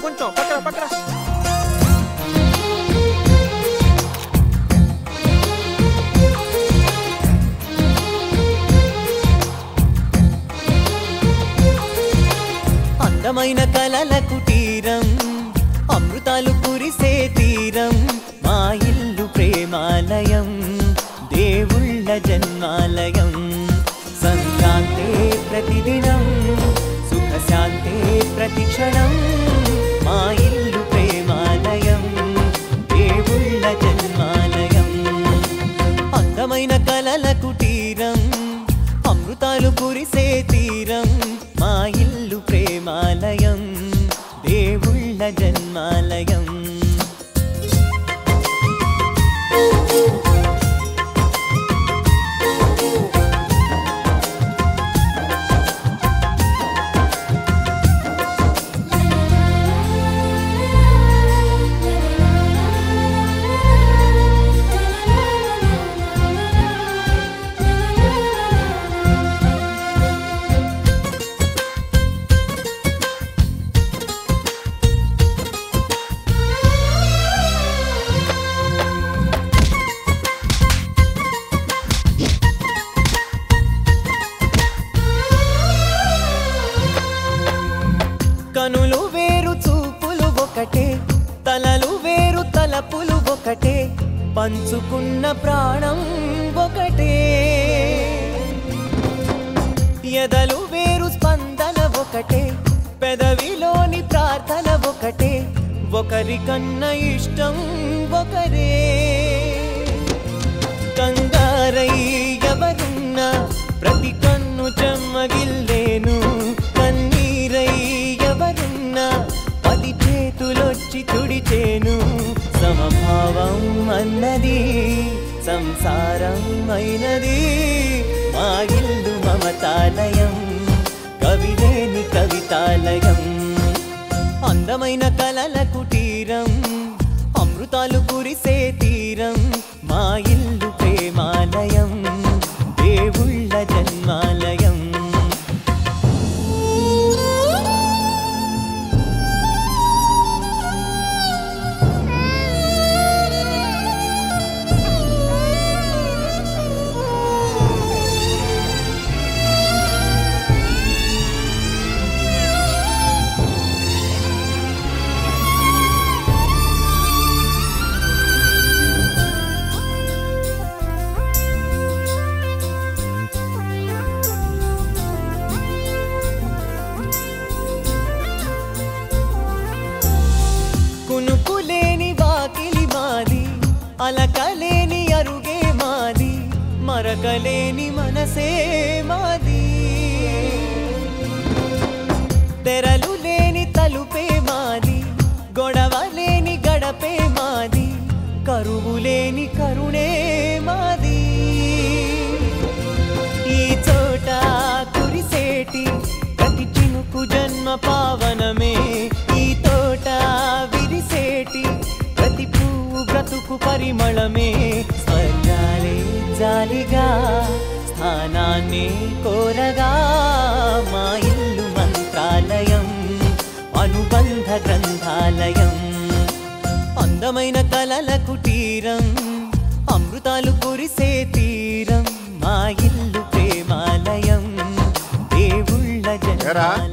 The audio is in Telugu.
కొంచెం పక్కన పక్కన. అందమైన కలల కుటీరం, అమృతాలు కురిసే తీరం, మా ఇల్లు ప్రేమాలయం, దేవుళ్ళ జన్మాలయం. సంక్రాంతే ప్రతిదినం, సుఖశాంతే ప్రతిక్షణం, మా ఇల్లు ప్రేమాలయం, దేవుళ్ళ జన్మాలయం. అందమైన కలల కుటీరం, అమృతాలు కురిసే తీరం, మా ఇల్లు ప్రేమాలయం, దేవుళ్ళ జన్మాలయం. కనులు వేరు చూపులు ఒకటే, తలలు వేరు తలపులు ఒకటే, పంచుకున్న ప్రాణం ఒకటే. ఎదలు వేరు స్పందన ఒకటే, పెదవిలోని ప్రార్థన ఒకటే, ఒకరికన్నా ఇష్టం ఒకరే. కంగారై ఎవరున్నా ప్రతి కన్ను చెమ్మగిల్లేను, కన్నీరై ఎవరున్నా పది చేతులొచ్చి తుడిచేను. సమభావం అన్నది సంసారం అయినది, మా ఇల్లు మమతాలయం, కవిలేని కవితాలయం. అందమైన కలల కుటీరం, అమృతాలు కురిసే తీరం, మా ఇల్లు ప్రేమాలయం, దేవుళ్ళ జన్మాలయం. కునుకులేని వాకిలి మాది, అలకలేని అరుగే మాది, మరకలేని మనసే మాది. తెరలు లేని తలుపే మాది, గొడవ లేని గడపే మాది, కరువు లేని కరుణే మాది. ఈ చోట కురిసేటి ప్రతి చినుకు జన్మ పావనమే, ఈ తోట విరిసేటి ప్రతి పువ్వు బ్రతుకు పరిమళమే. స్వర్గాలే జాలిగా స్థానాన్ని కోరగా, మా ఇల్లు మంత్రాలయం, అనుబంధ గ్రంథాలయం. అందమైన కలల కుటీరం, అమృతాలు కురిసే తీరం, మా ఇల్లు ప్రేమాలయం, దేవుళ్ళ జన్మాలయం.